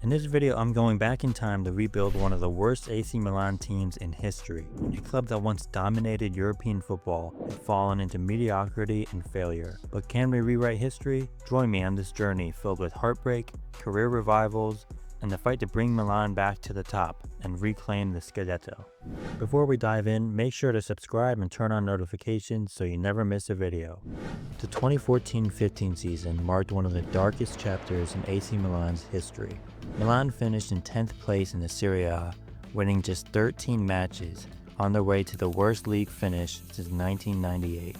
In this video, I'm going back in time to rebuild one of the worst AC Milan teams in history, a club that once dominated European football and fallen into mediocrity and failure. But can we rewrite history? Join me on this journey filled with heartbreak, career revivals, and the fight to bring Milan back to the top and reclaim the Scudetto. Before we dive in, make sure to subscribe and turn on notifications so you never miss a video. The 2014-15 season marked one of the darkest chapters in AC Milan's history. Milan finished in 10th place in the Serie A, winning just 13 matches, on their way to the worst league finish since 1998.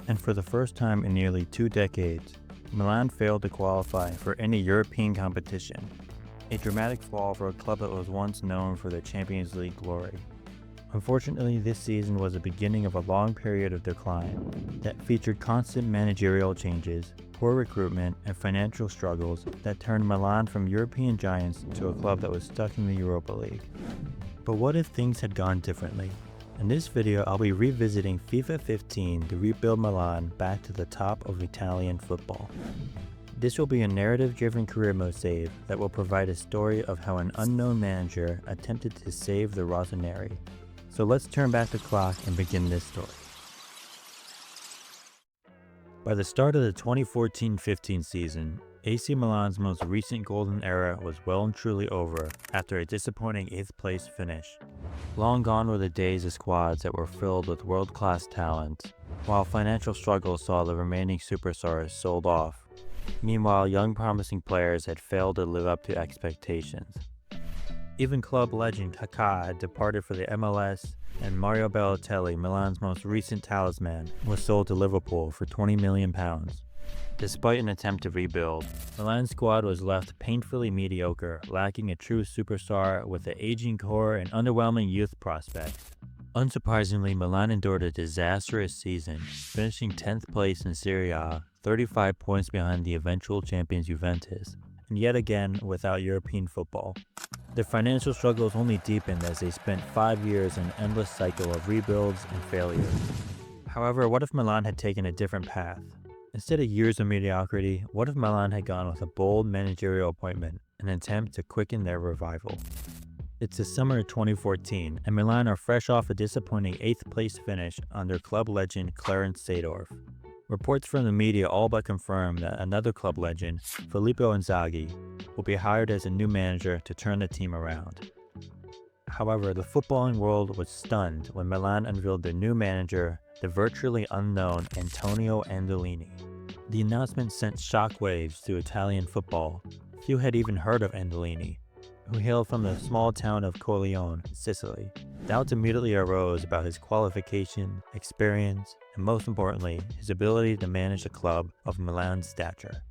And for the first time in nearly 2 decades, Milan failed to qualify for any European competition. A dramatic fall for a club that was once known for their Champions League glory. Unfortunately, this season was the beginning of a long period of decline that featured constant managerial changes, poor recruitment, and financial struggles that turned Milan from European giants to a club that was stuck in the Europa League. But what if things had gone differently? In this video, I'll be revisiting FIFA 15 to rebuild Milan back to the top of Italian football. This will be a narrative-driven career mode save that will provide a story of how an unknown manager attempted to save the Rossoneri. So let's turn back the clock and begin this story. By the start of the 2014-15 season, AC Milan's most recent golden era was well and truly over after a disappointing 8th place finish. Long gone were the days of squads that were filled with world-class talent, while financial struggles saw the remaining superstars sold off. Meanwhile, young promising players had failed to live up to expectations. Even club legend Kaká had departed for the MLS, and Mario Balotelli, Milan's most recent talisman, was sold to Liverpool for £20 million. Despite an attempt to rebuild, Milan's squad was left painfully mediocre, lacking a true superstar with an aging core and underwhelming youth prospects. Unsurprisingly, Milan endured a disastrous season, finishing 10th place in Serie A, 35 points behind the eventual champions Juventus, and yet again without European football. Their financial struggles only deepened as they spent 5 years in an endless cycle of rebuilds and failures. However, what if Milan had taken a different path? Instead of years of mediocrity, what if Milan had gone with a bold managerial appointment, an attempt to quicken their revival? It's the summer of 2014, and Milan are fresh off a disappointing 8th place finish under club legend Clarence Seedorf. Reports from the media all but confirm that another club legend, Filippo Inzaghi, will be hired as a new manager to turn the team around. However, the footballing world was stunned when Milan unveiled their new manager, the virtually unknown Antonio Andolini. The announcement sent shockwaves through Italian football. Few had even heard of Andolini, who hailed from the small town of Corleone, Sicily. Doubts immediately arose about his qualification, experience, and most importantly, his ability to manage a club of Milan's stature.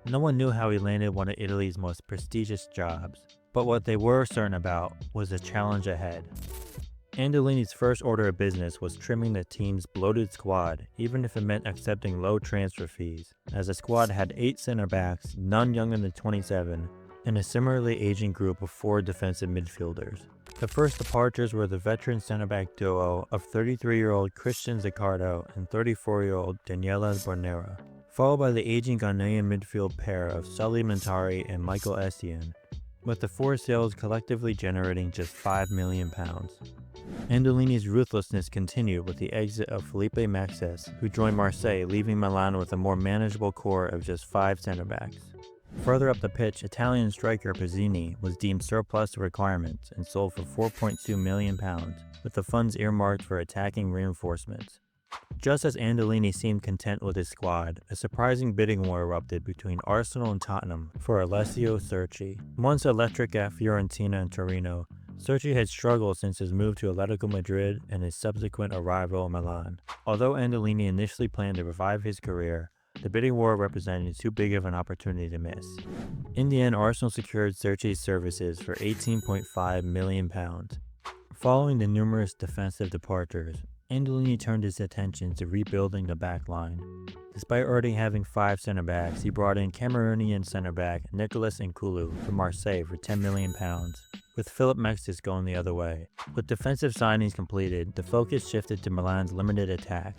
No one knew how he landed one of Italy's most prestigious jobs, but what they were certain about was the challenge ahead. Andolini's first order of business was trimming the team's bloated squad, even if it meant accepting low transfer fees, as the squad had 8 center backs, none younger than 27, and a similarly aging group of 4 defensive midfielders. The first departures were the veteran center-back duo of 33-year-old Christian Zaccardo and 34-year-old Daniele Bornera, followed by the aging Ghanaian midfield pair of Sully Montari and Michael Essien, with the 4 sales collectively generating just £5 million. Andolini's ruthlessness continued with the exit of Felipe Maxes, who joined Marseille, leaving Milan with a more manageable core of just 5 center-backs. Further up the pitch, Italian striker Pizzini was deemed surplus to requirements and sold for £4.2 million, with the funds earmarked for attacking reinforcements. Just as Andolini seemed content with his squad, a surprising bidding war erupted between Arsenal and Tottenham for Alessio Cerci. Once electric at Fiorentina and Torino, Cerci had struggled since his move to Atletico Madrid and his subsequent arrival in Milan. Although Andolini initially planned to revive his career, the bidding war represented too big of an opportunity to miss. In the end, Arsenal secured Cerci's services for £18.5 million. Following the numerous defensive departures, Andolini turned his attention to rebuilding the back line. Despite already having 5 center-backs, he brought in Cameroonian center-back Nicolas Nkulu from Marseille for £10 million, with Philip Maxis going the other way. With defensive signings completed, the focus shifted to Milan's limited attack.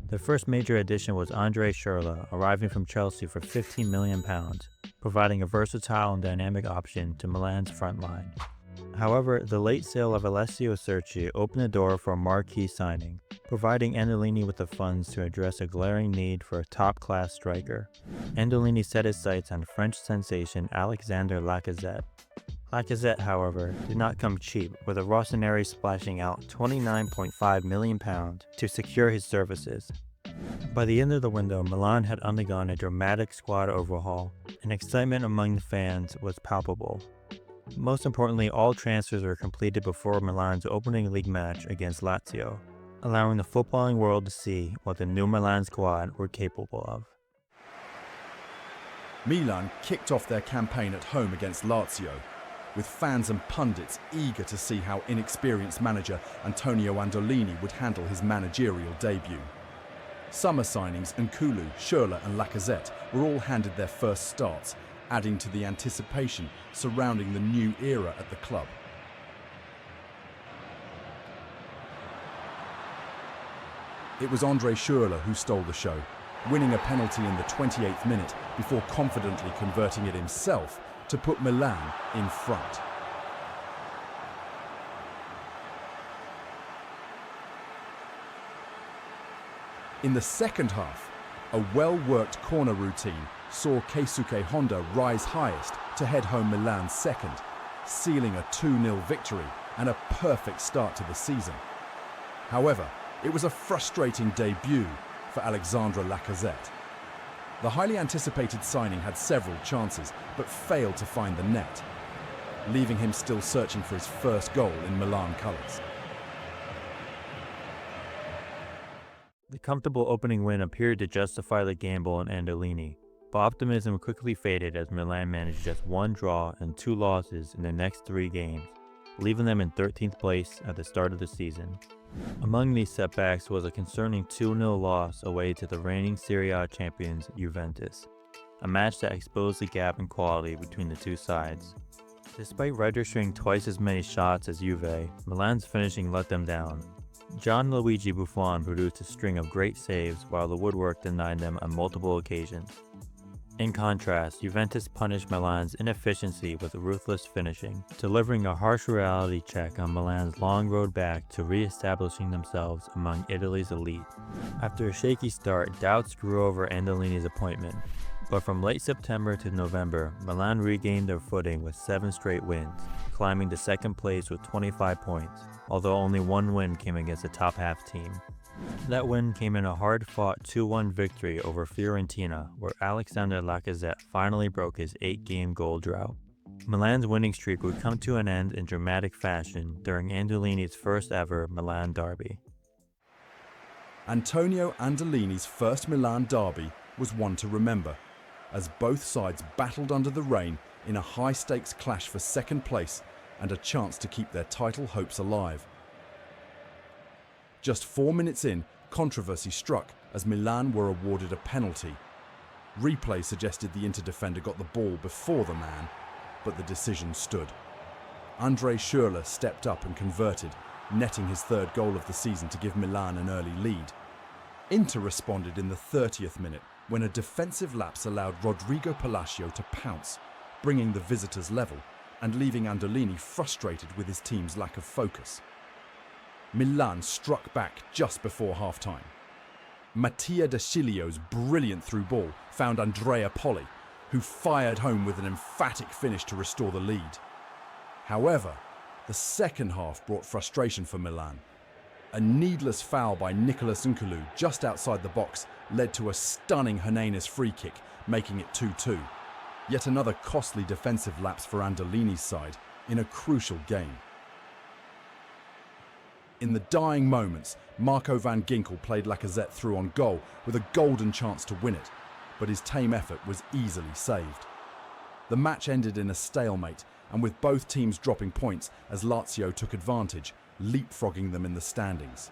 The first major addition was Andre Schürrle, arriving from Chelsea for £15 million. providing a versatile and dynamic option to Milan's front line. However, the late sale of Alessio Cerci opened the door for a marquee signing, providing Andolini with the funds to address a glaring need for a top-class striker. Andolini set his sights on French sensation Alexandre Lacazette. Lacazette, however, did not come cheap, with the Rossoneri splashing out £29.5 million to secure his services. By the end of the window, Milan had undergone a dramatic squad overhaul, and excitement among the fans was palpable. Most importantly, all transfers were completed before Milan's opening league match against Lazio, allowing the footballing world to see what the new Milan squad were capable of. Milan kicked off their campaign at home against Lazio, with fans and pundits eager to see how inexperienced manager Antonio Andolini would handle his managerial debut. Summer signings Nkulu, Schürrle and Lacazette were all handed their first starts, adding to the anticipation surrounding the new era at the club. It was André Schürrle who stole the show, winning a penalty in the 28th minute before confidently converting it himself to put Milan in front. In the second half, a well-worked corner routine saw Keisuke Honda rise highest to head home Milan's second, sealing a 2-0 victory and a perfect start to the season. However, it was a frustrating debut for Alexandre Lacazette. The highly anticipated signing had several chances, but failed to find the net, leaving him still searching for his first goal in Milan colours. The comfortable opening win appeared to justify the gamble on Andolini, but optimism quickly faded as Milan managed just one draw and 2 losses in their next 3 games, leaving them in 13th place at the start of the season. Among these setbacks was a concerning 2-0 loss away to the reigning Serie A champions Juventus, a match that exposed the gap in quality between the two sides. Despite registering twice as many shots as Juve, Milan's finishing let them down. Gianluigi Buffon produced a string of great saves while the woodwork denied them on multiple occasions. In contrast, Juventus punished Milan's inefficiency with ruthless finishing, delivering a harsh reality check on Milan's long road back to re-establishing themselves among Italy's elite. After a shaky start, doubts grew over Andolini's appointment, but from late September to November, Milan regained their footing with 7 straight wins, climbing to second place with 25 points, although only 1 win came against a top-half team. That win came in a hard-fought 2-1 victory over Fiorentina, where Alexandre Lacazette finally broke his 8-game goal drought. Milan's winning streak would come to an end in dramatic fashion during Andolini's first ever Milan derby. Antonio Andolini's first Milan derby was one to remember, as both sides battled under the rain in a high-stakes clash for second place and a chance to keep their title hopes alive. Just 4 minutes in, controversy struck as Milan were awarded a penalty. Replay suggested the Inter defender got the ball before the man, but the decision stood. André Schürrle stepped up and converted, netting his 3rd goal of the season to give Milan an early lead. Inter responded in the 30th minute when a defensive lapse allowed Rodrigo Palacio to pounce, bringing the visitors level and leaving Andolini frustrated with his team's lack of focus. Milan struck back just before half-time. Mattia De Sciglio's brilliant through ball found Andrea Poli, who fired home with an emphatic finish to restore the lead. However, the second half brought frustration for Milan. A needless foul by Nicolas Nkulu just outside the box led to a stunning Hernanes free kick, making it 2-2. Yet another costly defensive lapse for Andolini's side in a crucial game. In the dying moments, Marco van Ginkel played Lacazette through on goal with a golden chance to win it, but his tame effort was easily saved. The match ended in a stalemate, and with both teams dropping points as Lazio took advantage, leapfrogging them in the standings.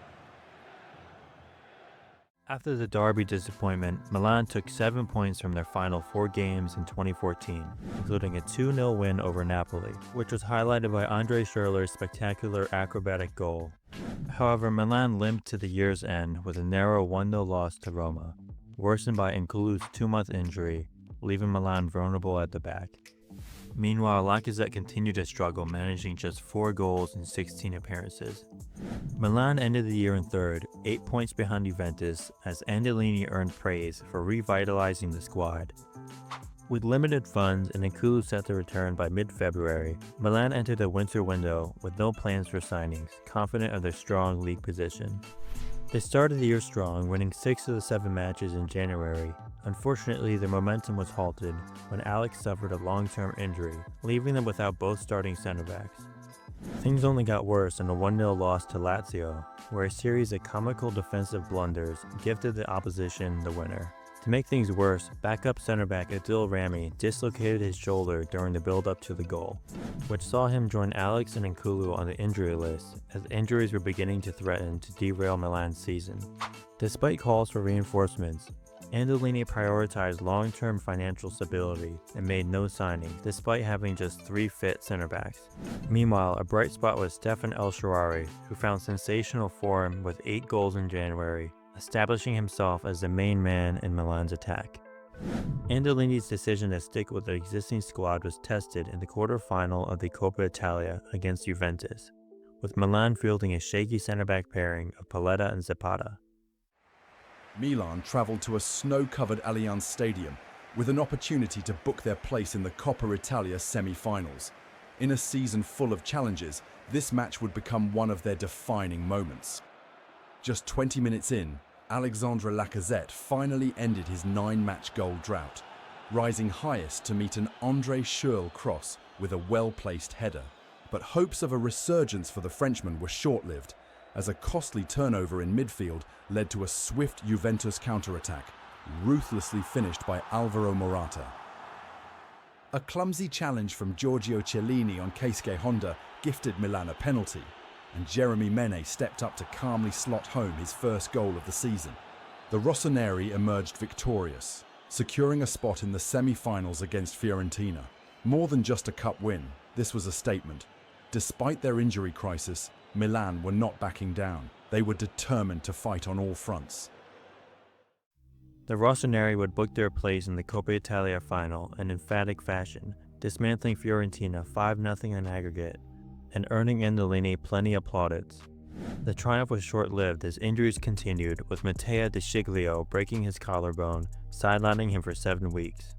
After the derby disappointment, Milan took 7 points from their final 4 games in 2014, including a 2-0 win over Napoli, which was highlighted by André Schürrle's spectacular acrobatic goal. However, Milan limped to the year's end with a narrow 1-0 loss to Roma, worsened by Nkulu's 2-month injury, leaving Milan vulnerable at the back. Meanwhile, Lacazette continued to struggle, managing just 4 goals in 16 appearances. Milan ended the year in third, 8 points behind Juventus, as Andolini earned praise for revitalizing the squad. With limited funds and N'Koulou set to return by mid-February, Milan entered the winter window with no plans for signings, confident of their strong league position. They started the year strong, winning 6 of the 7 matches in January. Unfortunately, their momentum was halted when Alex suffered a long-term injury, leaving them without both starting center-backs. Things only got worse in a 1-0 loss to Lazio, where a series of comical defensive blunders gifted the opposition the winner. To make things worse, backup center-back Adil Rami dislocated his shoulder during the build-up to the goal, which saw him join Alex and N'Koulou on the injury list, as injuries were beginning to threaten to derail Milan's season. Despite calls for reinforcements, Andolini prioritized long-term financial stability and made no signings, despite having just 3 fit center-backs. Meanwhile, a bright spot was Stefan El Shaarawy, who found sensational form with 8 goals in January, establishing himself as the main man in Milan's attack. Andolini's decision to stick with the existing squad was tested in the quarterfinal of the Copa Italia against Juventus, with Milan fielding a shaky center-back pairing of Paletta and Zapata. Milan travelled to a snow-covered Allianz Stadium with an opportunity to book their place in the Coppa Italia semi-finals. In a season full of challenges, this match would become one of their defining moments. Just 20 minutes in, Alexandre Lacazette finally ended his 9-match goal drought, rising highest to meet an André Schürrle cross with a well-placed header. But hopes of a resurgence for the Frenchman were short-lived, as a costly turnover in midfield led to a swift Juventus counter-attack, ruthlessly finished by Alvaro Morata. A clumsy challenge from Giorgio Chiellini on Keisuke Honda gifted Milan a penalty, and Jeremy Mene stepped up to calmly slot home his first goal of the season. The Rossoneri emerged victorious, securing a spot in the semi-finals against Fiorentina. More than just a cup win, this was a statement. Despite their injury crisis, Milan were not backing down. They were determined to fight on all fronts. The Rossoneri would book their place in the Coppa Italia final in emphatic fashion, dismantling Fiorentina 5-0 in aggregate, and earning Andolini plenty of plaudits. The triumph was short-lived as injuries continued, with Matteo De Sciglio breaking his collarbone, sidelining him for 7 weeks.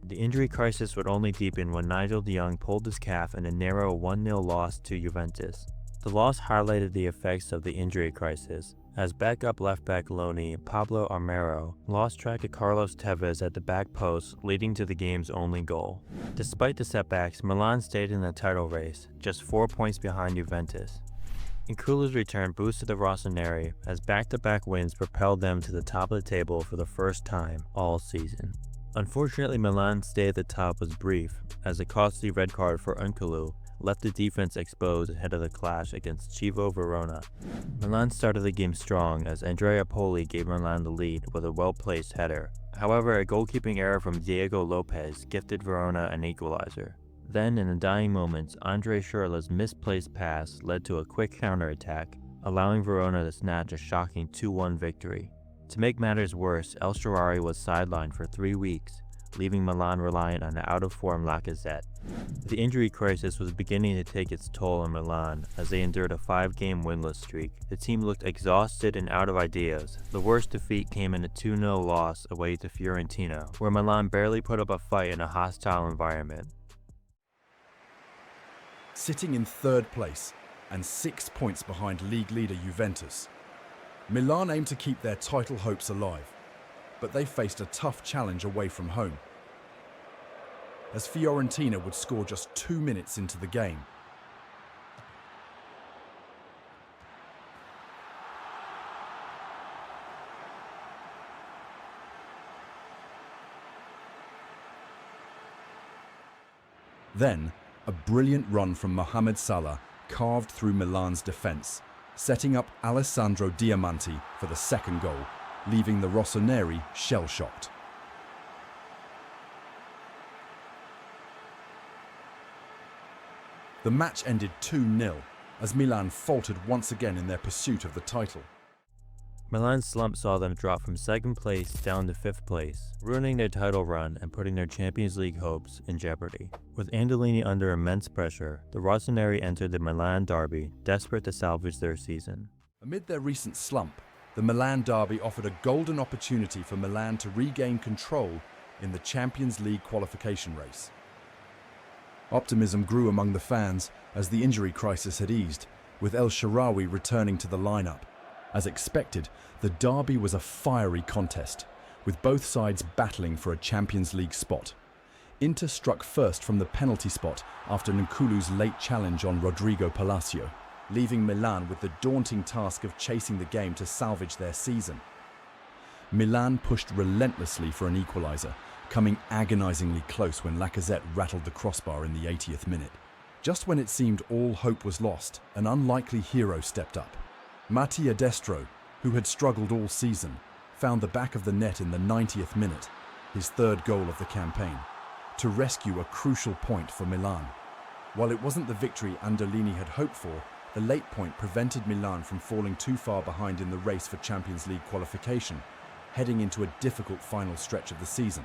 The injury crisis would only deepen when Nigel de Jong pulled his calf in a narrow 1-0 loss to Juventus. The loss highlighted the effects of the injury crisis, as backup left-back loanee Pablo Armero lost track of Carlos Tevez at the back post, leading to the game's only goal. Despite the setbacks, Milan stayed in the title race, just 4 points behind Juventus. N'Koulou's return boosted the Rossoneri, as back-to-back wins propelled them to the top of the table for the first time all season. Unfortunately, Milan's stay at the top was brief, as a costly red card for N'Koulou left the defense exposed ahead of the clash against Chievo Verona. Milan started the game strong as Andrea Poli gave Milan the lead with a well-placed header. However, a goalkeeping error from Diego Lopez gifted Verona an equalizer. Then, in the dying moments, André Schürrle's misplaced pass led to a quick counterattack, allowing Verona to snatch a shocking 2-1 victory. To make matters worse, El Shaarawy was sidelined for 3 weeks, leaving Milan reliant on the out-of-form Lacazette. The injury crisis was beginning to take its toll on Milan as they endured a 5-game winless streak. The team looked exhausted and out of ideas. The worst defeat came in a 2-0 loss away to Fiorentina, where Milan barely put up a fight in a hostile environment. Sitting in third place and 6 points behind league leader Juventus, Milan aimed to keep their title hopes alive, but they faced a tough challenge away from home, as Fiorentina would score just 2 minutes into the game. Then, a brilliant run from Mohamed Salah carved through Milan's defence, setting up Alessandro Diamanti for the second goal, leaving the Rossoneri shell-shocked. The match ended 2-0 as Milan faltered once again in their pursuit of the title. Milan's slump saw them drop from 2nd place down to 5th place, ruining their title run and putting their Champions League hopes in jeopardy. With Andolini under immense pressure, the Rossoneri entered the Milan derby, desperate to salvage their season. Amid their recent slump, the Milan derby offered a golden opportunity for Milan to regain control in the Champions League qualification race. Optimism grew among the fans as the injury crisis had eased, with El Shaarawy returning to the lineup. As expected, the derby was a fiery contest, with both sides battling for a Champions League spot. Inter struck first from the penalty spot after Nkulu's late challenge on Rodrigo Palacio, leaving Milan with the daunting task of chasing the game to salvage their season. Milan pushed relentlessly for an equaliser, coming agonisingly close when Lacazette rattled the crossbar in the 80th minute. Just when it seemed all hope was lost, an unlikely hero stepped up. Mattia Destro, who had struggled all season, found the back of the net in the 90th minute, his 3rd goal of the campaign, to rescue a crucial point for Milan. While it wasn't the victory Andolini had hoped for, the late point prevented Milan from falling too far behind in the race for Champions League qualification, heading into a difficult final stretch of the season.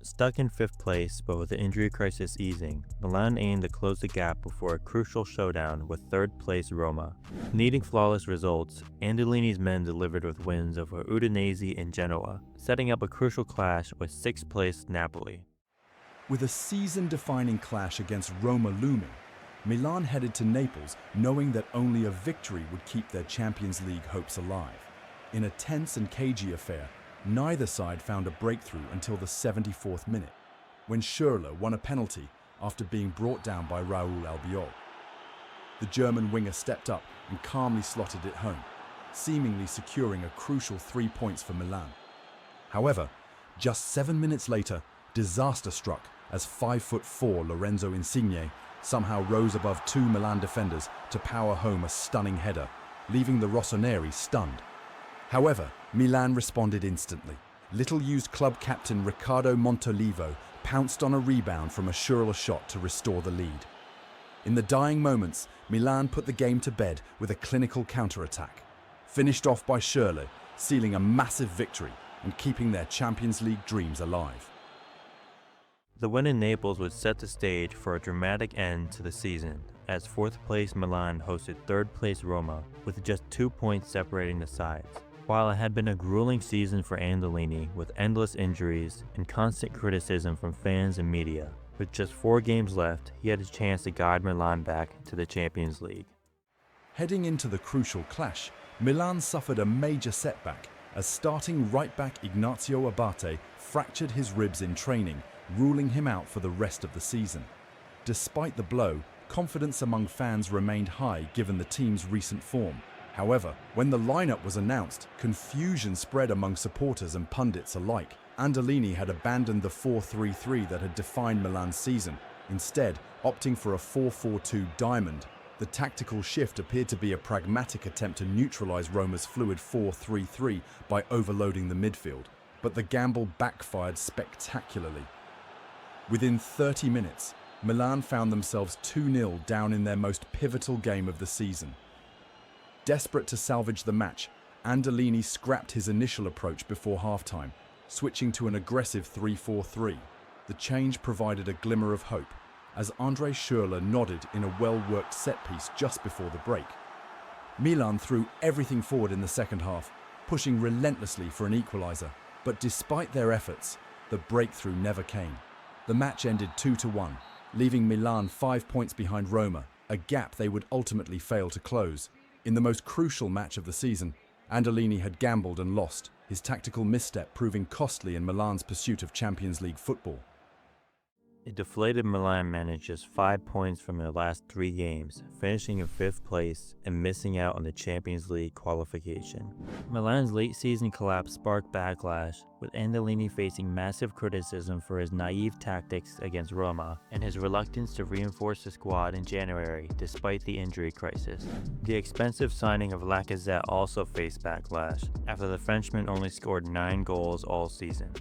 Stuck in 5th place, but with the injury crisis easing, Milan aimed to close the gap before a crucial showdown with 3rd place Roma. Needing flawless results, Andolini's men delivered with wins over Udinese and Genoa, setting up a crucial clash with 6th place Napoli. With a season-defining clash against Roma looming, Milan headed to Naples knowing that only a victory would keep their Champions League hopes alive. In a tense and cagey affair, neither side found a breakthrough until the 74th minute, when Schürrle won a penalty after being brought down by Raúl Albiol. The German winger stepped up and calmly slotted it home, seemingly securing a crucial 3 points for Milan. However, just 7 minutes later, disaster struck as 5'4" Lorenzo Insigne somehow rose above 2 Milan defenders to power home a stunning header, leaving the Rossoneri stunned. However, Milan responded instantly. Little-used club captain Riccardo Montolivo pounced on a rebound from a Schürrle shot to restore the lead. In the dying moments, Milan put the game to bed with a clinical counter-attack, finished off by Schürrle, sealing a massive victory and keeping their Champions League dreams alive. The win in Naples would set the stage for a dramatic end to the season, as 4th place Milan hosted 3rd place Roma, with just 2 points separating the sides. While it had been a grueling season for Andolini, with endless injuries and constant criticism from fans and media, with just 4 games left, he had a chance to guide Milan back to the Champions League. Heading into the crucial clash, Milan suffered a major setback as starting right-back Ignazio Abate fractured his ribs in training, ruling him out for the rest of the season. Despite the blow, confidence among fans remained high given the team's recent form. However, when the lineup was announced, confusion spread among supporters and pundits alike. Andolini had abandoned the 4-3-3 that had defined Milan's season, instead opting for a 4-4-2 diamond. The tactical shift appeared to be a pragmatic attempt to neutralise Roma's fluid 4-3-3 by overloading the midfield, but the gamble backfired spectacularly. Within 30 minutes, Milan found themselves 2-0 down in their most pivotal game of the season. Desperate to salvage the match, Andolini scrapped his initial approach before halftime, switching to an aggressive 3-4-3. The change provided a glimmer of hope, as André Schürrle nodded in a well-worked set-piece just before the break. Milan threw everything forward in the second half, pushing relentlessly for an equaliser, but despite their efforts, the breakthrough never came. The match ended 2-1, leaving Milan 5 points behind Roma, a gap they would ultimately fail to close. In the most crucial match of the season, Andolini had gambled and lost, his tactical misstep proving costly in Milan's pursuit of Champions League football. A deflated Milan managed just 5 points from their last 3 games, finishing in 5th place and missing out on the Champions League qualification. Milan's late season collapse sparked backlash, with Andolini facing massive criticism for his naive tactics against Roma and his reluctance to reinforce the squad in January despite the injury crisis. The expensive signing of Lacazette also faced backlash, after the Frenchman only scored 9 goals all season.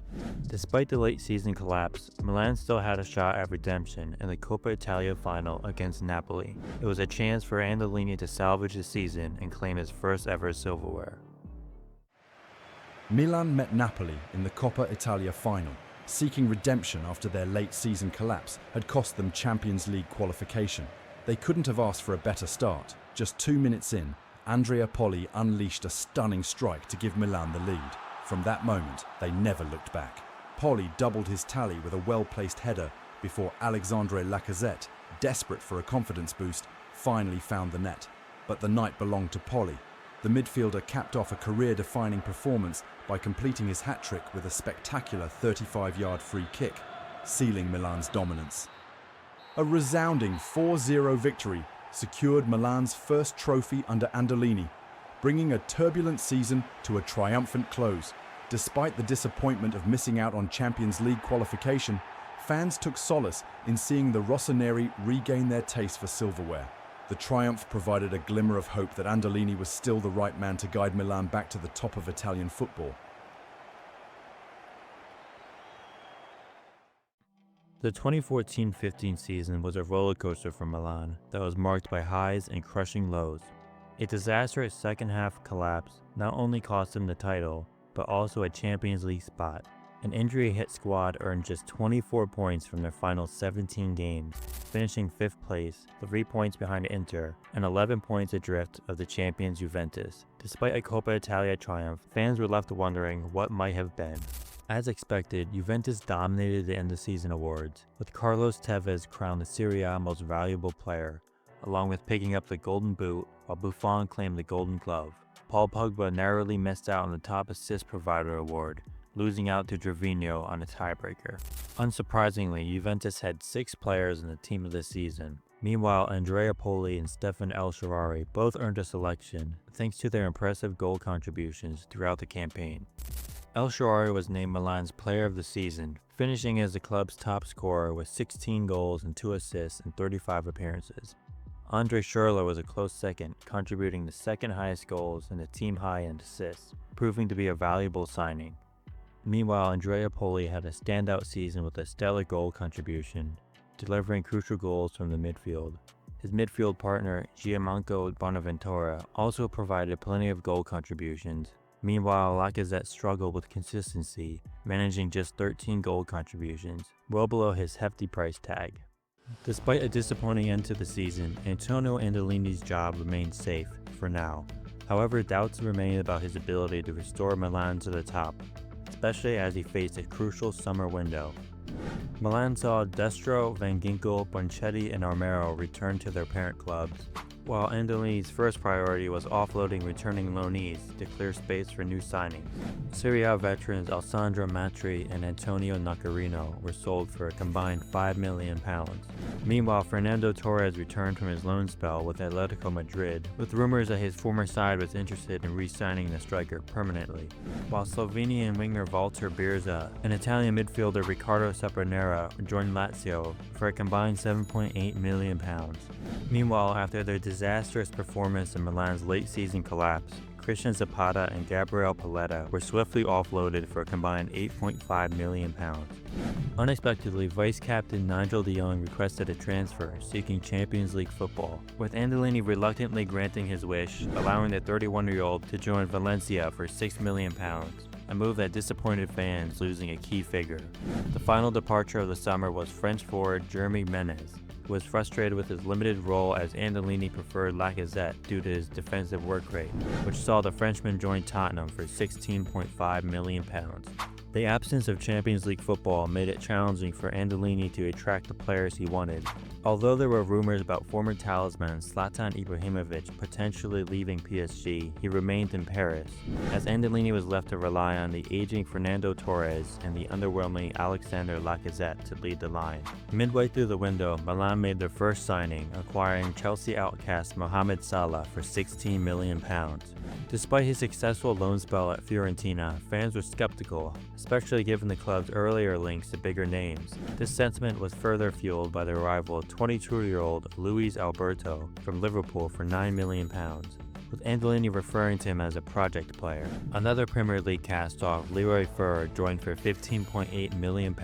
Despite the late season collapse, Milan still had a shot shot at redemption in the Copa Italia final against Napoli. It was a chance for Andolini to salvage the season and claim his first ever silverware. Milan met Napoli in the Coppa Italia final. Seeking redemption after their late season collapse had cost them Champions League qualification. They couldn't have asked for a better start. Just 2 minutes in, Andrea Poli unleashed a stunning strike to give Milan the lead. From that moment, they never looked back. Poli doubled his tally with a well-placed header before Alexandre Lacazette, desperate for a confidence boost, finally found the net. But the night belonged to Poli. The midfielder capped off a career-defining performance by completing his hat-trick with a spectacular 35-yard free kick, sealing Milan's dominance. A resounding 4-0 victory secured Milan's first trophy under Andolini, bringing a turbulent season to a triumphant close. Despite the disappointment of missing out on Champions League qualification, fans took solace in seeing the Rossoneri regain their taste for silverware. The triumph provided a glimmer of hope that Andolini was still the right man to guide Milan back to the top of Italian football. The 2014-15 season was a rollercoaster for Milan that was marked by highs and crushing lows. A disastrous second-half collapse not only cost them the title, but also a Champions League spot. An injury-hit squad earned just 24 points from their final 17 games, finishing 5th place, 3 points behind Inter, and 11 points adrift of the champions Juventus. Despite a Coppa Italia triumph, fans were left wondering what might have been. As expected, Juventus dominated the end-of-season awards, with Carlos Tevez crowned the Serie A most valuable player, along with picking up the Golden Boot, while Buffon claimed the Golden Glove. Paul Pogba narrowly missed out on the top assist provider award, losing out to Gervinho on a tiebreaker. Unsurprisingly, Juventus had 6 players in the team of the season. Meanwhile, Andrea Poli and Stefan El Shaarawy both earned a selection, thanks to their impressive goal contributions throughout the campaign. El Shaarawy was named Milan's Player of the Season, finishing as the club's top scorer with 16 goals and 2 assists in 35 appearances. Andre Schürrle was a close second, contributing the second highest goals and a team high in assists, proving to be a valuable signing. Meanwhile, Andrea Poli had a standout season with a stellar goal contribution, delivering crucial goals from the midfield. His midfield partner, Gianmarco Bonaventura, also provided plenty of goal contributions. Meanwhile, Lacazette struggled with consistency, managing just 13 goal contributions, well below his hefty price tag. Despite a disappointing end to the season, Antonio Andolini's job remained safe, for now. However, doubts remain about his ability to restore Milan to the top, especially as he faced a crucial summer window. Milan saw Destro, Van Ginkel, Bonchetti, and Armero return to their parent clubs, while Andolini's first priority was offloading returning loanees to clear space for new signings. Serie A veterans Alessandro Matri and Antonio Nacarino were sold for a combined £5 million. Meanwhile, Fernando Torres returned from his loan spell with Atletico Madrid, with rumors that his former side was interested in re-signing the striker permanently, while Slovenian winger Walter Birza and Italian midfielder Riccardo Sapronera joined Lazio for a combined £7.8 million. Meanwhile, after their disastrous performance in Milan's late-season collapse, Christian Zapata and Gabriel Paletta were swiftly offloaded for a combined £8.5 million. Unexpectedly, vice-captain Nigel de Jong requested a transfer, seeking Champions League football, with Andolini reluctantly granting his wish, allowing the 31-year-old to join Valencia for £6 million, a move that disappointed fans, losing a key figure. The final departure of the summer was French forward Jeremy Menez, who was frustrated with his limited role as Andolini preferred Lacazette due to his defensive work rate, which saw the Frenchman join Tottenham for £16.5 million. The absence of Champions League football made it challenging for Andolini to attract the players he wanted. Although there were rumors about former talisman Zlatan Ibrahimovic potentially leaving PSG, he remained in Paris, as Andolini was left to rely on the aging Fernando Torres and the underwhelming Alexander Lacazette to lead the line. Midway through the window, Milan made their first signing, acquiring Chelsea outcast Mohamed Salah for £16 million. Despite his successful loan spell at Fiorentina, fans were skeptical, especially given the club's earlier links to bigger names. This sentiment was further fueled by the arrival of 22-year-old Luis Alberto from Liverpool for £9 million. with Andolini referring to him as a project player. Another Premier League cast-off, Leroy Fer, joined for £15.8 million,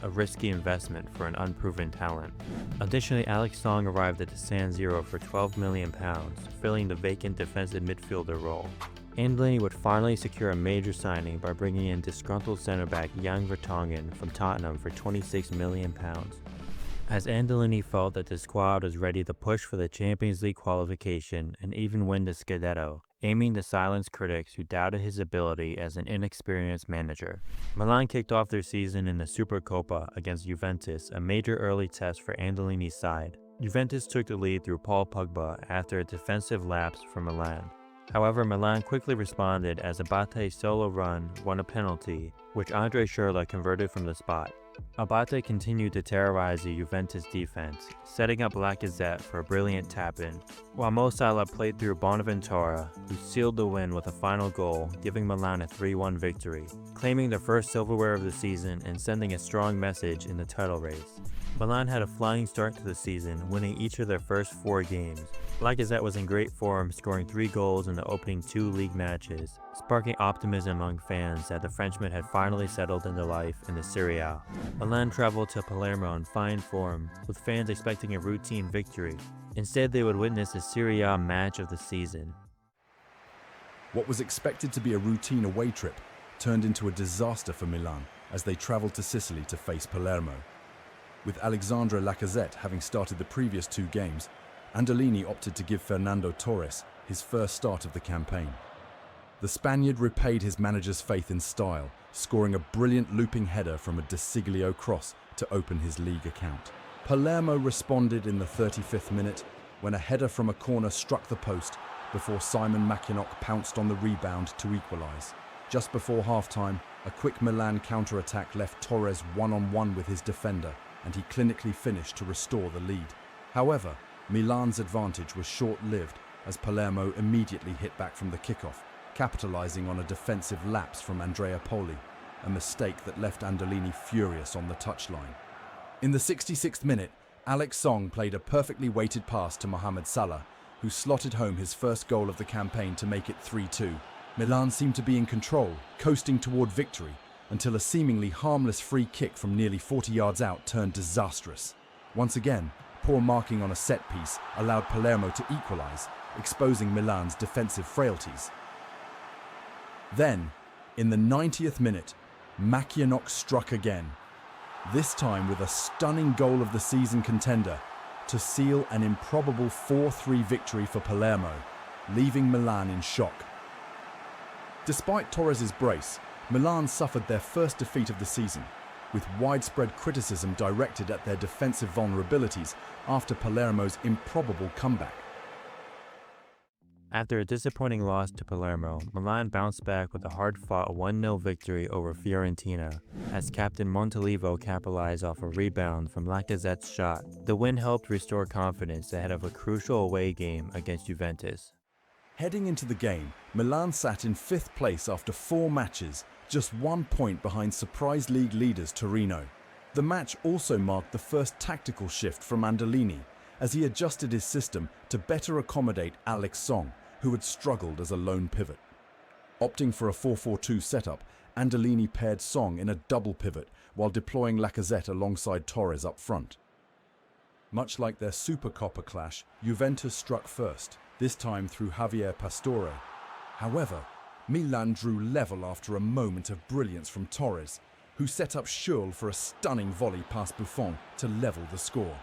a risky investment for an unproven talent. Additionally, Alex Song arrived at the San Siro for £12 million, filling the vacant defensive midfielder role. Andolini would finally secure a major signing by bringing in disgruntled centre-back Jan Vertonghen from Tottenham for £26 million. As Andolini felt that the squad was ready to push for the Champions League qualification and even win the Scudetto, aiming to silence critics who doubted his ability as an inexperienced manager. Milan kicked off their season in the Supercoppa against Juventus, a major early test for Andolini's side. Juventus took the lead through Paul Pogba after a defensive lapse from Milan. However, Milan quickly responded as Abate's solo run won a penalty, which Andre Schürrle converted from the spot. Abate continued to terrorize the Juventus defense, setting up Lacazette for a brilliant tap-in, while Mo Salah played through Bonaventura, who sealed the win with a final goal, giving Milan a 3-1 victory, claiming their first silverware of the season and sending a strong message in the title race. Milan had a flying start to the season, winning each of their first 4 games. Lacazette was in great form, scoring 3 goals in the opening 2 league matches, sparking optimism among fans that the Frenchman had finally settled into life in the Serie A. Milan traveled to Palermo in fine form, with fans expecting a routine victory. Instead, they would witness the Serie A match of the season. What was expected to be a routine away trip turned into a disaster for Milan as they travelled to Sicily to face Palermo. With Alexandre Lacazette having started the previous 2 games, Andolini opted to give Fernando Torres his first start of the campaign. The Spaniard repaid his manager's faith in style, scoring a brilliant looping header from a De Siglio cross to open his league account. Palermo responded in the 35th minute when a header from a corner struck the post before Simon Mackinock pounced on the rebound to equalise. Just before half-time, a quick Milan counter-attack left Torres one-on-one with his defender, and he clinically finished to restore the lead. However, Milan's advantage was short-lived as Palermo immediately hit back from the kickoff, capitalising on a defensive lapse from Andrea Poli, a mistake that left Andolini furious on the touchline. In the 66th minute, Alex Song played a perfectly weighted pass to Mohamed Salah, who slotted home his first goal of the campaign to make it 3-2. Milan seemed to be in control, coasting toward victory, until a seemingly harmless free kick from nearly 40 yards out turned disastrous. Once again, poor marking on a set piece allowed Palermo to equalise, exposing Milan's defensive frailties. Then, in the 90th minute, Mackinock struck again, this time with a stunning goal of the season contender to seal an improbable 4-3 victory for Palermo, leaving Milan in shock. Despite Torres' brace, Milan suffered their first defeat of the season, with widespread criticism directed at their defensive vulnerabilities after Palermo's improbable comeback. After a disappointing loss to Palermo, Milan bounced back with a hard-fought 1-0 victory over Fiorentina, as captain Montalivo capitalized off a rebound from Lacazette's shot. The win helped restore confidence ahead of a crucial away game against Juventus. Heading into the game, Milan sat in 5th place after 4 matches, just 1 point behind surprise league leaders Torino. The match also marked the first tactical shift from Andolini, as he adjusted his system to better accommodate Alex Song, who had struggled as a lone pivot. Opting for a 4-4-2 setup, Andolini paired Song in a double pivot while deploying Lacazette alongside Torres up front. Much like their Supercoppa clash, Juventus struck first, this time through Javier Pastore. However, Milan drew level after a moment of brilliance from Torres, who set up Schürrle for a stunning volley past Buffon to level the score.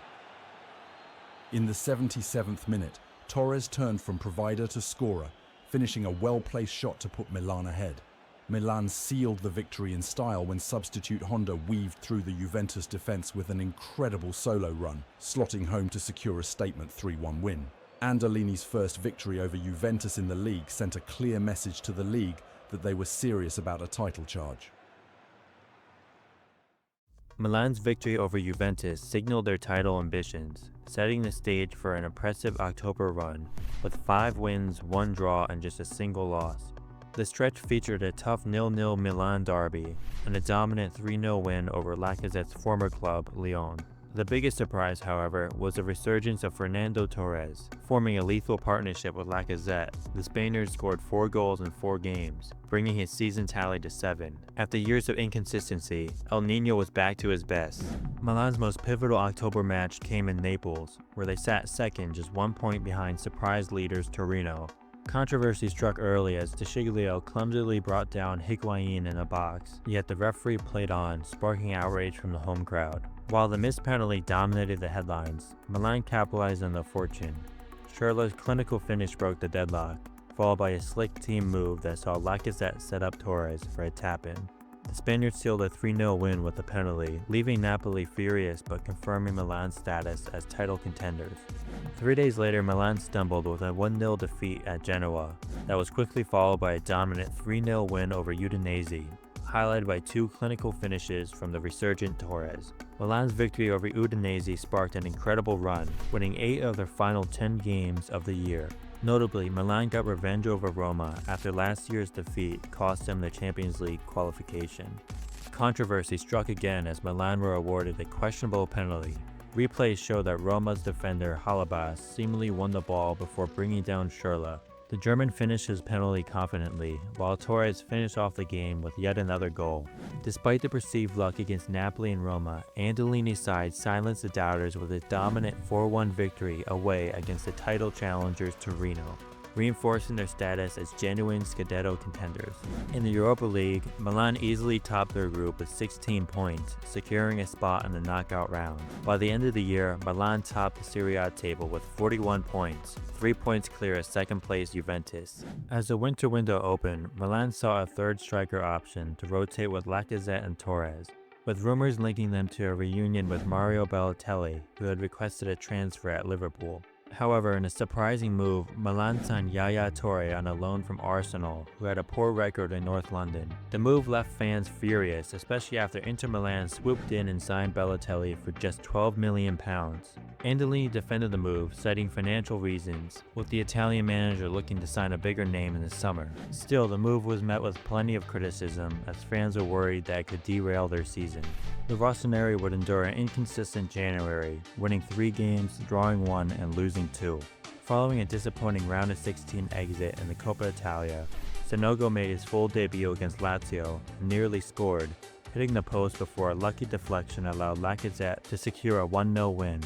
In the 77th minute, Torres turned from provider to scorer, finishing a well-placed shot to put Milan ahead. Milan sealed the victory in style when substitute Honda weaved through the Juventus defence with an incredible solo run, slotting home to secure a statement 3-1 win. Andolini's first victory over Juventus in the league sent a clear message to the league that they were serious about a title charge. Milan's victory over Juventus signaled their title ambitions, setting the stage for an impressive October run, with 5 wins, 1 draw, and just a single loss. The stretch featured a tough 0-0 Milan derby and a dominant 3-0 win over Lacazette's former club, Lyon. The biggest surprise, however, was the resurgence of Fernando Torres. Forming a lethal partnership with Lacazette, the Spaniard scored 4 goals in 4 games, bringing his season tally to 7. After years of inconsistency, El Niño was back to his best. Milan's most pivotal October match came in Naples, where they sat second, just 1 point behind surprise leaders Torino. Controversy struck early as Tichiglio clumsily brought down Higuain in a box, yet the referee played on, sparking outrage from the home crowd. While the missed penalty dominated the headlines, Milan capitalized on the fortune. Schürrle's clinical finish broke the deadlock, followed by a slick team move that saw Lacazette set up Torres for a tap-in. The Spaniards sealed a 3-0 win with a penalty, leaving Napoli furious but confirming Milan's status as title contenders. 3 days later, Milan stumbled with a 1-0 defeat at Genoa that was quickly followed by a dominant 3-0 win over Udinese, highlighted by 2 clinical finishes from the resurgent Torres. Milan's victory over Udinese sparked an incredible run, winning 8 of their final 10 games of the year. Notably, Milan got revenge over Roma after last year's defeat cost them the Champions League qualification. Controversy struck again as Milan were awarded a questionable penalty. Replays show that Roma's defender Halabas seemingly won the ball before bringing down Schürrle. The German finished his penalty confidently, while Torres finished off the game with yet another goal. Despite the perceived luck against Napoli and Roma, Andolini's side silenced the doubters with a dominant 4-1 victory away against the title challengers Torino, reinforcing their status as genuine Scudetto contenders. In the Europa League, Milan easily topped their group with 16 points, securing a spot in the knockout round. By the end of the year, Milan topped the Serie A table with 41 points, 3 points clear of second-place Juventus. As the winter window opened, Milan saw a third striker option to rotate with Lacazette and Torres, with rumors linking them to a reunion with Mario Balotelli, who had requested a transfer at Liverpool. However, in a surprising move, Milan signed Yaya Toure on a loan from Arsenal, who had a poor record in North London. The move left fans furious, especially after Inter Milan swooped in and signed Balotelli for just £12 million. Andolini defended the move, citing financial reasons, with the Italian manager looking to sign a bigger name in the summer. Still, the move was met with plenty of criticism, as fans were worried that it could derail their season. The Rossoneri would endure an inconsistent January, winning 3 games, drawing 1, and losing 2. Following a disappointing round of 16 exit in the Copa Italia, Sanogo made his full debut against Lazio and nearly scored, hitting the post before a lucky deflection allowed Lacazette to secure a 1-0 win.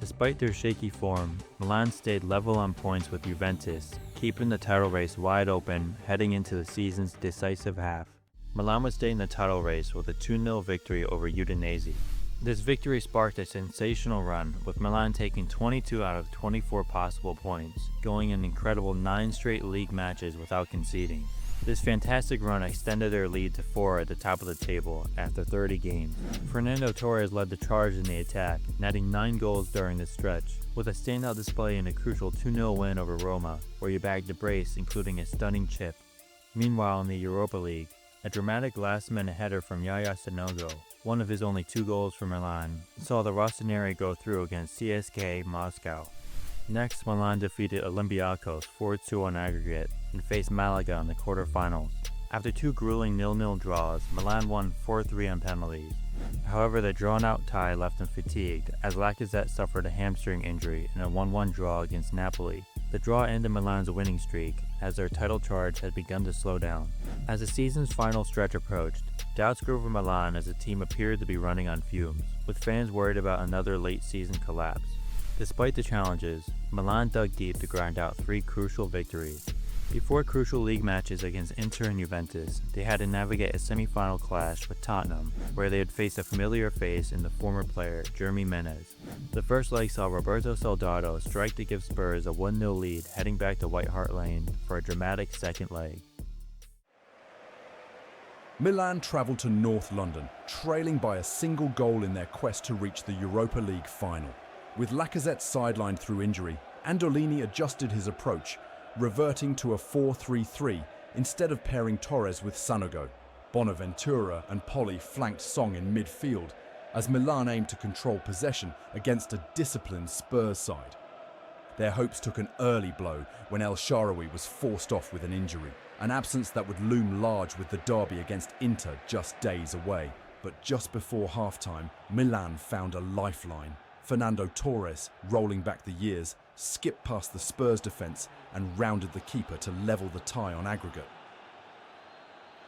Despite their shaky form, Milan stayed level on points with Juventus, keeping the title race wide open heading into the season's decisive half. Milan would stay in the title race with a 2-0 victory over Udinese. This victory sparked a sensational run, with Milan taking 22 out of 24 possible points, going an incredible 9 straight league matches without conceding. This fantastic run extended their lead to 4 at the top of the table after 30 games. Fernando Torres led the charge in the attack, netting 9 goals during this stretch, with a standout display in a crucial 2-0 win over Roma, where he bagged a brace including a stunning chip. Meanwhile, in the Europa League, a dramatic last-minute header from Yaya Sanogo, one of his only 2 goals for Milan, saw the Rossoneri go through against CSKA Moscow. Next, Milan defeated Olympiacos 4-2 on aggregate and faced Malaga in the quarterfinals. After 2 grueling 0-0 draws, Milan won 4-3 on penalties. However, the drawn-out tie left them fatigued, as Lacazette suffered a hamstring injury in a 1-1 draw against Napoli. The draw ended Milan's winning streak, as their title charge had begun to slow down. As the season's final stretch approached, doubts grew for Milan as the team appeared to be running on fumes, with fans worried about another late-season collapse. Despite the challenges, Milan dug deep to grind out 3 crucial victories. Before crucial league matches against Inter and Juventus, they had to navigate a semi-final clash with Tottenham, where they would face a familiar face in the former player Jeremy Menez. The first leg saw Roberto Soldado strike to give Spurs a 1-0 lead heading back to White Hart Lane for a dramatic second leg. Milan travelled to North London, trailing by a single goal in their quest to reach the Europa League final. With Lacazette sidelined through injury, Andolini adjusted his approach, reverting to a 4-3-3 instead of pairing Torres with Sanogo. Bonaventura and Poli flanked Song in midfield as Milan aimed to control possession against a disciplined Spurs side. Their hopes took an early blow when El Shaarawy was forced off with an injury, an absence that would loom large with the derby against Inter just days away. But just before halftime, Milan found a lifeline. Fernando Torres, rolling back the years, skipped past the Spurs defence and rounded the keeper to level the tie on aggregate.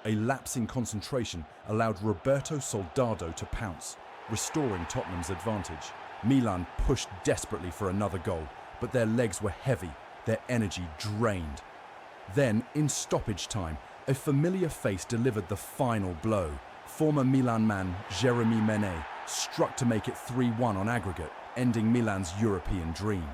A lapse in concentration allowed Roberto Soldado to pounce, restoring Tottenham's advantage. Milan pushed desperately for another goal, but their legs were heavy, their energy drained. Then, in stoppage time, a familiar face delivered the final blow. Former Milan man Jeremy Menet struck to make it 3-1 on aggregate, ending Milan's European dream.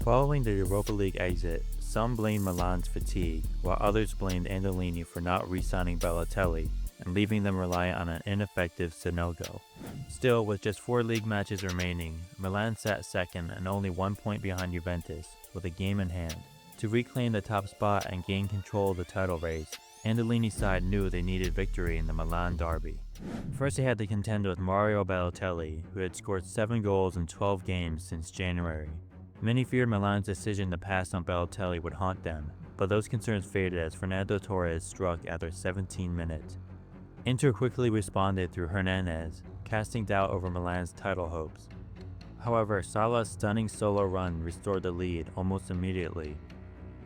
Following the Europa League exit, some blamed Milan's fatigue, while others blamed Andolini for not re-signing Balotelli and leaving them reliant on an ineffective Sonego. Still, with just 4 league matches remaining, Milan sat second and only 1 point behind Juventus, with a game in hand. To reclaim the top spot and gain control of the title race, Andolini's side knew they needed victory in the Milan derby. First they had to contend with Mario Balotelli, who had scored 7 goals in 12 games since January. Many feared Milan's decision to pass on Balotelli would haunt them, but those concerns faded as Fernando Torres struck after 17 minutes. Inter quickly responded through Hernandez, casting doubt over Milan's title hopes. However, Salah's stunning solo run restored the lead almost immediately.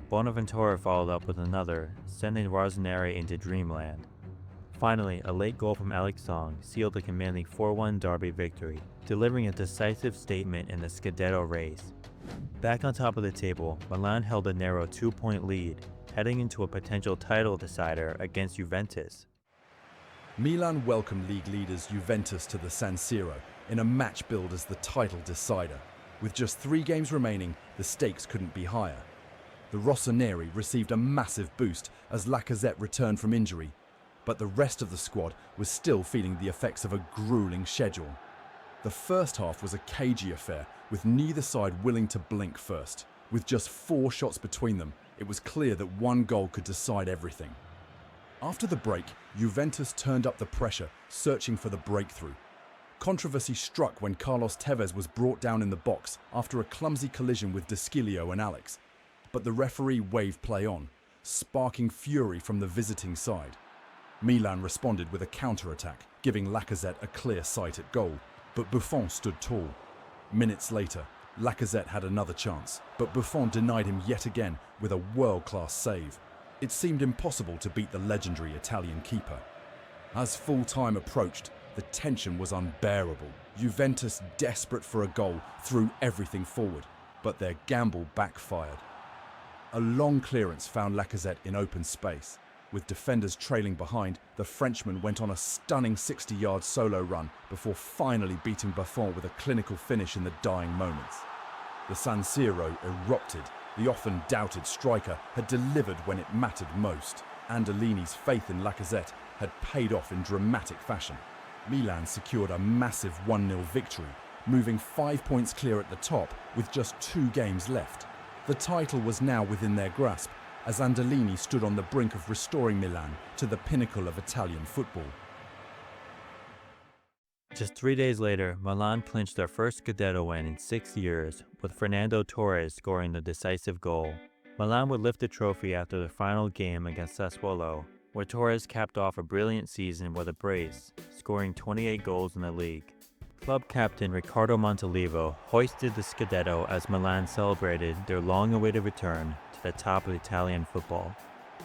Bonaventura followed up with another, sending Rossoneri into dreamland. Finally, a late goal from Alex Song sealed the commanding 4-1 derby victory, delivering a decisive statement in the Scudetto race. Back on top of the table, Milan held a narrow 2-point lead, heading into a potential title decider against Juventus. Milan welcomed league leaders Juventus to the San Siro in a match billed as the title decider. With just 3 games remaining, the stakes couldn't be higher. The Rossoneri received a massive boost as Lacazette returned from injury, but the rest of the squad was still feeling the effects of a grueling schedule. The first half was a cagey affair, with neither side willing to blink first. With just 4 shots between them, it was clear that 1 goal could decide everything. After the break, Juventus turned up the pressure, searching for the breakthrough. Controversy struck when Carlos Tevez was brought down in the box after a clumsy collision with De Sciglio and Alex. But the referee waved play on, sparking fury from the visiting side. Milan responded with a counter-attack, giving Lacazette a clear sight at goal, but Buffon stood tall. Minutes later, Lacazette had another chance, but Buffon denied him yet again with a world-class save. It seemed impossible to beat the legendary Italian keeper. As full-time approached, the tension was unbearable. Juventus, desperate for a goal, threw everything forward, but their gamble backfired. A long clearance found Lacazette in open space. With defenders trailing behind, the Frenchman went on a stunning 60-yard solo run before finally beating Buffon with a clinical finish in the dying moments. The San Siro erupted. The often doubted striker had delivered when it mattered most. Andolini's faith in Lacazette had paid off in dramatic fashion. Milan secured a massive 1-0 victory, moving 5 points clear at the top with just 2 games left. The title was now within their grasp, as Andolini stood on the brink of restoring Milan to the pinnacle of Italian football. Just 3 days later, Milan clinched their first Scudetto win in 6 years, with Fernando Torres scoring the decisive goal. Milan would lift the trophy after the final game against Sassuolo, where Torres capped off a brilliant season with a brace, scoring 28 goals in the league. Club captain Riccardo Montolivo hoisted the Scudetto as Milan celebrated their long-awaited return to the top of Italian football.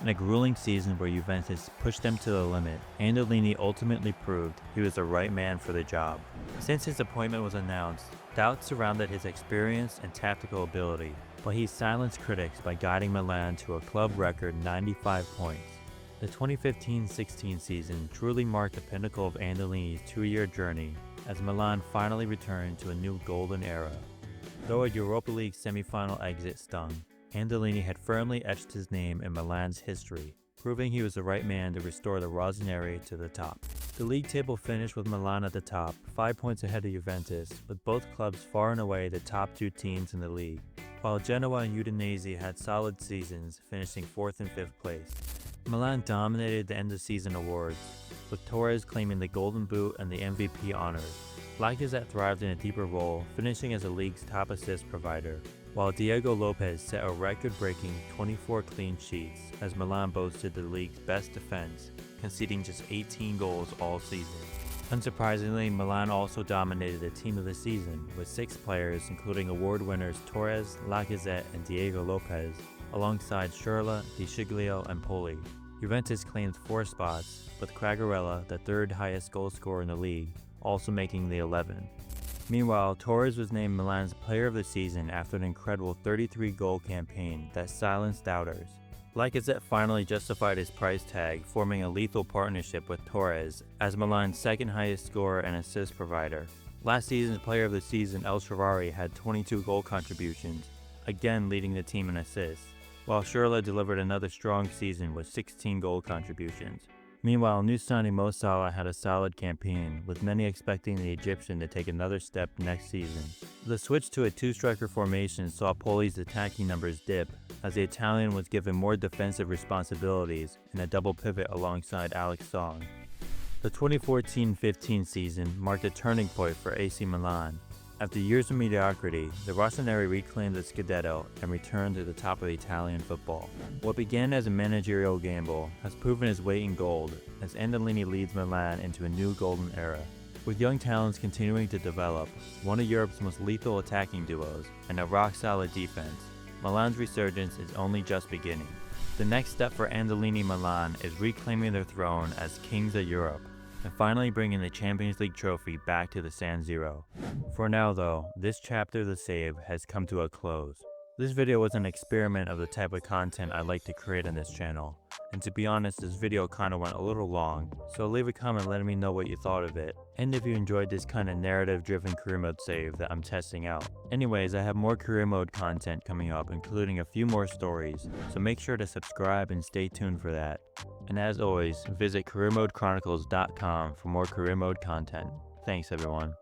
In a grueling season where Juventus pushed them to the limit, Andolini ultimately proved he was the right man for the job. Since his appointment was announced, doubts surrounded his experience and tactical ability, but he silenced critics by guiding Milan to a club record 95 points. The 2015-16 season truly marked the pinnacle of Andolini's 2-year journey, as Milan finally returned to a new golden era. Though a Europa League semi-final exit stung, Andolini had firmly etched his name in Milan's history, proving he was the right man to restore the Rossoneri to the top. The league table finished with Milan at the top, 5 points ahead of Juventus, with both clubs far and away the top 2 teams in the league, while Genoa and Udinese had solid seasons, finishing 4th and 5th place. Milan dominated the end-of-season awards, with Torres claiming the Golden Boot and the MVP honors. Lacazette thrived in a deeper role, finishing as the league's top assist provider, while Diego Lopez set a record-breaking 24 clean sheets as Milan boasted the league's best defense, conceding just 18 goals all season. Unsurprisingly, Milan also dominated the team of the season with 6 players including award winners Torres, Lacazette, and Diego Lopez, alongside Schürrle, Di Sciglio, and Poli. Juventus claimed 4 spots, with Quagliarella, the 3rd highest goal scorer in the league, also making the 11. Meanwhile, Torres was named Milan's Player of the Season after an incredible 33-goal campaign that silenced doubters. Lacazette finally justified his price tag, forming a lethal partnership with Torres as Milan's 2nd highest scorer and assist provider. Last season's Player of the Season El Shaarawy had 22 goal contributions, again leading the team in assists, while Schürrle delivered another strong season with 16 goal contributions. Meanwhile, new signing Mo Salah had a solid campaign, with many expecting the Egyptian to take another step next season. The switch to a 2-striker formation saw Poli's attacking numbers dip, as the Italian was given more defensive responsibilities in a double pivot alongside Alex Song. The 2014-15 season marked a turning point for AC Milan. After years of mediocrity, the Rossoneri reclaimed the Scudetto and returned to the top of Italian football. What began as a managerial gamble has proven its weight in gold as Andolini leads Milan into a new golden era. With young talents continuing to develop, one of Europe's most lethal attacking duos, and a rock-solid defense, Milan's resurgence is only just beginning. The next step for Andolini Milan is reclaiming their throne as kings of Europe, and finally bringing the Champions League trophy back to the San Siro. For now though, this chapter of the save has come to a close. This video was an experiment of the type of content I like to create on this channel, and to be honest, this video kinda went a little long, so leave a comment letting me know what you thought of it, and if you enjoyed this kind of narrative-driven career mode save that I'm testing out. Anyways, I have more career mode content coming up, including a few more stories, so make sure to subscribe and stay tuned for that. And as always, visit careermodechronicles.com for more career mode content. Thanks everyone.